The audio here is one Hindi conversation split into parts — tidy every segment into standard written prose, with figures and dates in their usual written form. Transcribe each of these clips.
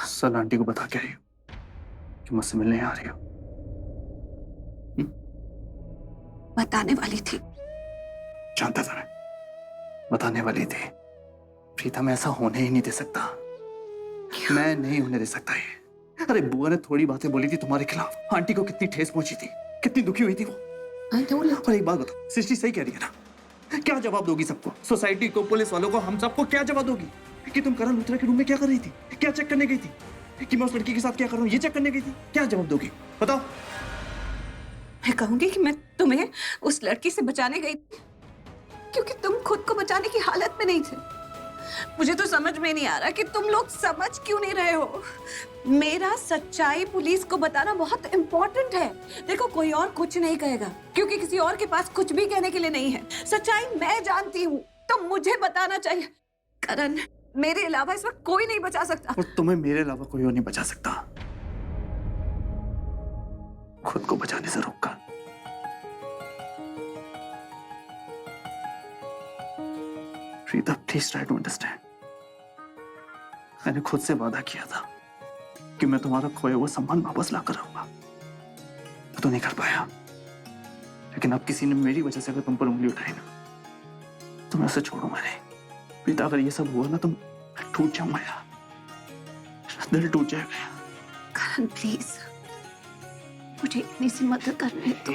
सल आंटी को बता के आई हो कि मुझसे मिलने आ रही हो। बताने वाली थी। जानता था मैं, बताने वाली थी। प्रीतम ऐसा होने ही नहीं दे सकता। मैं नहीं होने दे सकता ये। अरे बुआ ने थोड़ी बातें बोली थी तुम्हारे खिलाफ, आंटी को कितनी ठेस पहुंची थी, कितनी दुखी हुई थी वो। और एक बात बताओ, सृष्टि सही कह रही है ना? क्या जवाब दोगी सबको, सोसाइटी को, पुलिस वालों को, हम सबको क्या जवाब दोगी कि तुम करण लुथरा के रूम में क्या कर रही थी, क्या चेक करने गई थी, कि मैं उस लड़की के साथ क्या कर रहा हूँ ये चेक करने गई थी? क्या जवाब दोगी बताओ? मैं कहूंगी कि मैं तुम्हें उस लड़की से बचाने गई थी क्योंकि तुम खुद को बचाने की हालत में नहीं थे। मुझे तो समझ में नहीं आ रहा कि तुम लोग समझ क्यों नहीं रहे हो। मेरा सच्चाई पुलिस को बताना बहुत इंपॉर्टेंट है। देखो कोई और कुछ नहीं कहेगा क्योंकि किसी और के पास कुछ भी कहने के लिए नहीं है। सच्चाई मैं जानती हूँ तो मुझे बताना चाहिए। करण, मेरे अलावा इस वक्त कोई नहीं बचा सकता। और तुम्हें मेरे अलावा कोई और नहीं बचा सकता। खुद को बचाने से रोका। Preeta please try to understand. मैंने खुद से वादा किया था कि मैं तुम्हारा खोया हुआ सम्मान वापस लाकर आऊंगा। मैं तो नहीं कर पाया, लेकिन अब किसी ने मेरी वजह से अगर तुम पर उंगली उठाई ना तो मैं उसे छोड़ूंगा नहीं। प्रीता अगर ये सब हुआ ना तो मैं टूट जाऊंगा यार, मेरा दिल टूट जाएगा। करण प्लीज, मुझे इतनी सी मदद करने दो।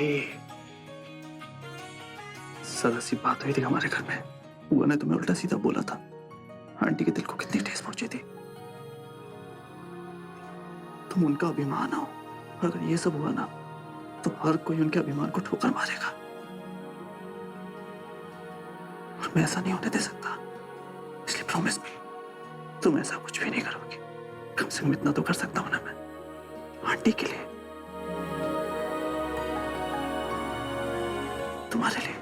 सरल सी बात हुई थी हमारे घर में, बुआ ने तुम्हें उल्टा सीधा बोला था। आंटी के दिल को कितनी ठेस पहुंची थी। तुम उनका अभिमान हो, अगर ये सब हुआ ना तो हर कोई उनके अभिमान को ठोकर मारेगा, और मैं ऐसा नहीं होने दे सकता। इसलिए प्रॉमिस मी, तुम ऐसा कुछ भी नहीं करोगी। कम से कम इतना तो कर सकता हूं ना मैं, आंटी के लिए, तुम्हारे लिए।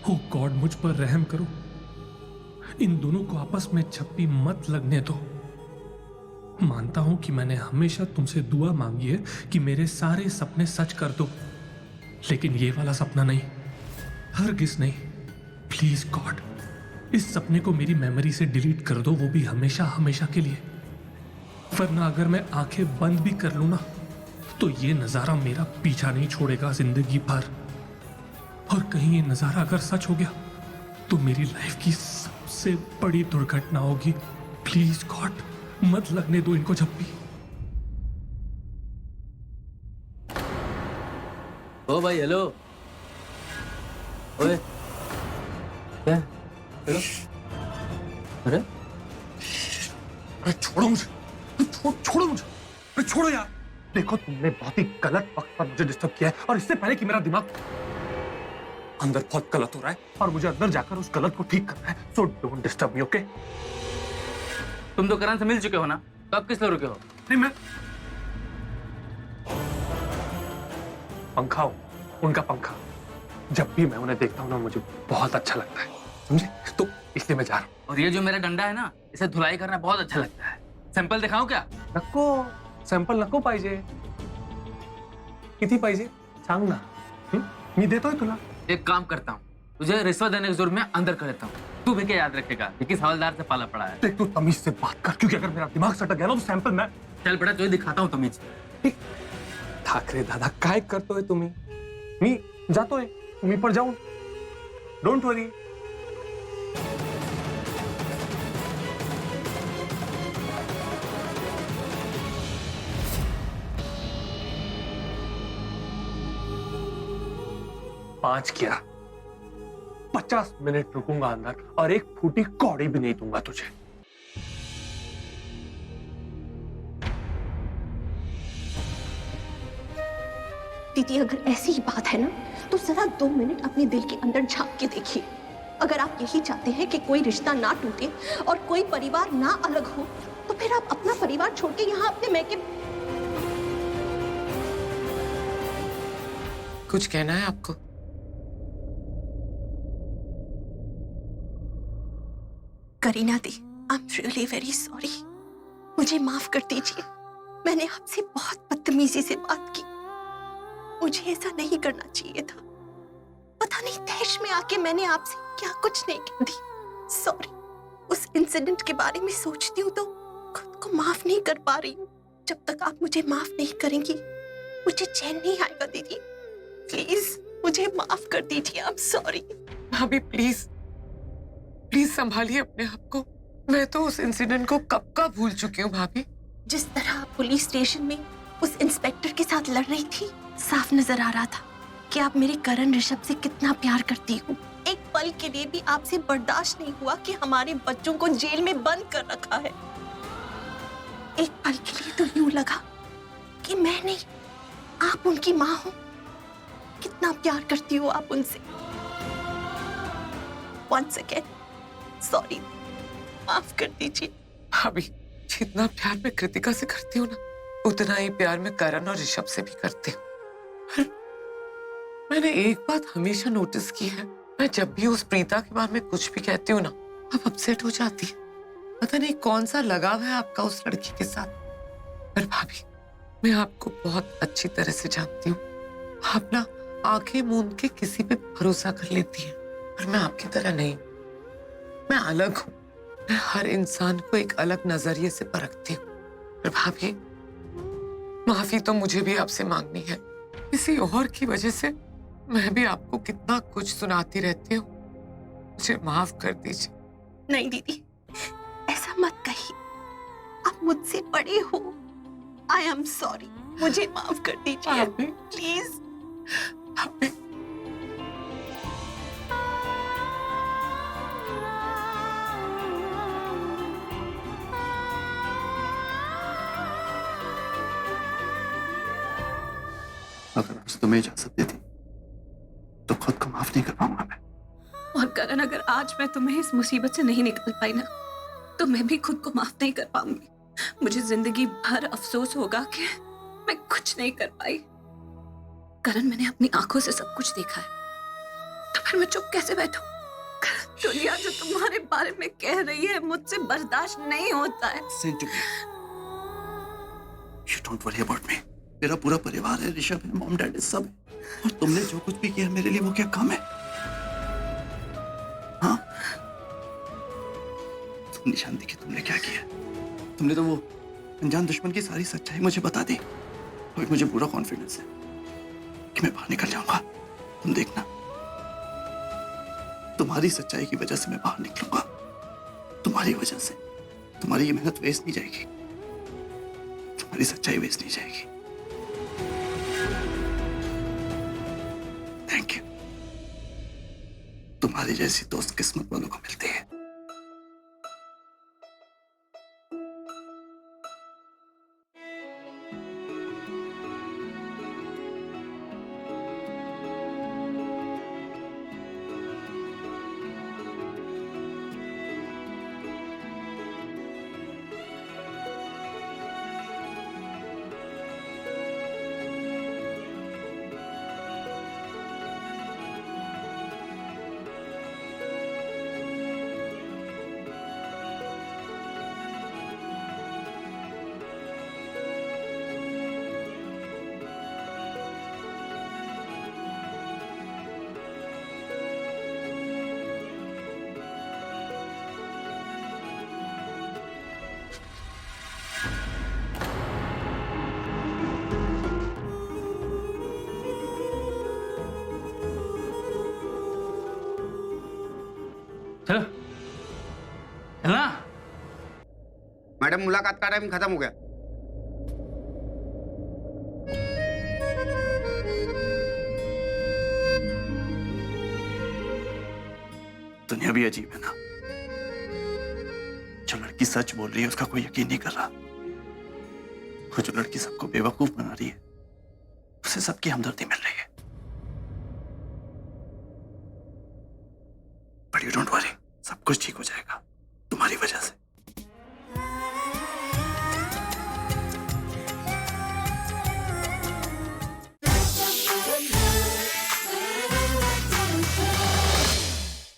हो गॉड, मुझ पर रहम करो। इन दोनों को आपस में झप्पी मत लगने दो। मानता हूं कि मैंने हमेशा तुमसे दुआ मांगी है कि मेरे सारे सपने सच कर दो, लेकिन ये वाला सपना नहीं, हरगिज नहीं। प्लीज गॉड, इस सपने को मेरी मेमोरी से डिलीट कर दो, वो भी हमेशा हमेशा के लिए। वरना अगर मैं आंखें बंद भी कर लूं ना तो ये नजारा मेरा पीछा नहीं छोड़ेगा जिंदगी भर। और कहीं ये नजारा अगर सच हो गया तो मेरी लाइफ की सबसे बड़ी दुर्घटना होगी। प्लीज गॉड, मत लगने दो इनको जब भी। ओ भाई, हेलो। ओए, क्या? हेलो? अरे अरे छोड़ो मुझे, छोड़ो मुझे, अरे छोड़ो यार। देखो, तुमने बहुत ही गलत वक्त पर मुझे डिस्टर्ब किया है, और इससे पहले कि मेरा दिमाग अंदर बहुत गलत हो रहा है और मुझे अंदर जाकर उस गलत को ठीक करना है। So don't disturb me, okay? तुम तो करण से मिल चुके हो ना, तो अब किस लिए रुके हो? नहीं, मैं पंखा हूं, उनका पंखा। जब भी मैं उन्हें देखता हूं ना मुझे बहुत अच्छा लगता है, समझे? तो इसलिए मैं जा रहा हूं। और ये जो मेरा डंडा है ना, इसे धुलाई करना बहुत अच्छा लगता है। सैंपल दिखाऊं क्या? नको, सॅम्पल नको पाहिजे। किती पाहिजे सांग ना, मी देतोय तुला। एक काम करता हूँ, तुझे रिश्वत देने के जुर्म में अंदर कर देता हूँ। तू भी क्या याद रखेगा कि किस हवलदार से पाला पड़ा है। देख, तू तमीज से बात कर, क्योंकि अगर मेरा दिमाग सटक गया ना तो सॅम्पल मैं। चल बेटा, तुझे दिखाता हूँ तमीज। ठाकरे दादा, काय करतोय तुम्ही? मी जातोय, मी पण जाऊन, डोंट वरी। पांच किया, 50 मिनट रुकूंगा अंदर और एक फूटी कौड़ी भी नहीं दूंगा तुझे। दीदी, अगर ऐसी ही बात है ना, तो जरा 2 मिनट अपने दिल के अंदर झांक के देखिए। अगर आप यही चाहते हैं कि कोई रिश्ता ना टूटे और कोई परिवार ना अलग हो, तो फिर आप अपना परिवार छोड़ के यहाँ अपने मैके। कुछ कहना है आपको? Kareena di, I am really very sorry. मुझे माफ कर दीजिए। मैंने आपसे बहुत बदतमीजी से बात की। मुझे ऐसा नहीं करना चाहिए था। पता नहीं तैश में आके मैंने आपसे क्या कुछ नहीं कह दी। सॉरी। उस इंसिडेंट के बारे में सोचती हूँ तो खुद को माफ नहीं कर पा रही हूँ। जब तक आप मुझे माफ नहीं करेंगी मुझे चैन नहीं आएगा। दीदी प्लीज मुझे माफ कर दीजिए। I am sorry. भाभी प्लीज प्लीज संभालिए अपने आप को। मैं तो उस इंसिडेंट को कब का भूल चुकी हूँ भाभी। जिस तरह आप पुलिस स्टेशन में उस इंस्पेक्टर के साथ लड़ रही थी, साफ नजर आ रहा था कि आप मेरे करण ऋषभ से कितना प्यार करती हो। एक पल के लिए भी आपसे बर्दाश्त नहीं हुआ कि हमारे बच्चों को जेल में बंद कर रखा है। एक पल के लिए तो यूं लगा कि मैं नहीं, आप उनकी माँ हो। कितना प्यार करती हो आप उनसे। वंस अगेन सॉरी, माफ कर दीजिए। भाभी जितना प्यार मैं कृतिका से करती हूँ ना, उतना ही प्यार मैं करण और ऋषभ से भी करती हूँ। पर मैंने एक बात हमेशा नोटिस की है, मैं जब भी उस प्रीता के बारे में कुछ भी कहती हूँ ना, आप अपसेट हो जाती है। पता नहीं कौन सा लगाव है आपका उस लड़की के साथ। पर भाभी मैं आपको बहुत अच्छी तरह से जानती हूँ। आप ना आंखें मूंद के किसी पे भरोसा कर लेती हैं, पर मैं आपकी तरह नहीं। मैं अलग हूँ। मैं हर इंसान को एक अलग नजरिए से परखती हूँ। पर भाभी माफी तो मुझे भी आपसे मांगनी है। किसी और की वजह से मैं भी आपको कितना कुछ सुनाती रहती हूँ। मुझे माफ कर दीजिए। नहीं दीदी, ऐसा मत कहिए। आप मुझसे बड़े हो। I am sorry. मुझे माफ कर दीजिए भाभी प्लीज। भाभी अगर आज तुम्हें इजाजत देती तो खुद को माफ नहीं कर पाऊंगा मैं। और करण, अगर आज मैं तुम्हें इस मुसीबत से नहीं निकाल पाई ना, तो मैं भी खुद को माफ नहीं कर पाऊंगी। मुझे जिंदगी भर अफसोस होगा कि मैं कुछ नहीं कर पाई। करण, मैंने अपनी आंखों से सब कुछ देखा है, तो फिर मैं चुप कैसे बैठूं? दुनिया जो तुम्हारे बारे में कह रही है मुझसे बर्दाश्त नहीं होता है। You don't worry about me. मेरा पूरा परिवार है, ऋषभ है, मॉम डैड सब है। और तुमने जो कुछ भी किया मेरे लिए वो क्या कम है? हाँ? तुम निशान देखी तुमने क्या किया? तुमने तो वो अनजान दुश्मन की सारी सच्चाई मुझे बता दी। और मुझे पूरा कॉन्फिडेंस है कि मैं बाहर निकल जाऊंगा। तुम देखना, तुम्हारी सच्चाई की वजह से मैं बाहर निकलूंगा। तुम्हारी वजह से तुम्हारी ये मेहनत वेस्ट नहीं जाएगी। तुम्हारी सच्चाई वेस्ट नहीं जाएगी। Thank you. तुम्हारी जैसी दोस्त किस्मत वालों को मिलती है। चलो चलना। मैडम मुलाकात का टाइम खत्म हो गया। दुनिया भी अजीब है ना। जो लड़की सच बोल रही है उसका कोई यकीन नहीं कर रहा, और जो लड़की सबको बेवकूफ बना रही है उसे सबकी हमदर्दी मिल रही है। बट यू डोंट वरी, सब कुछ ठीक हो जाएगा तुम्हारी वजह से।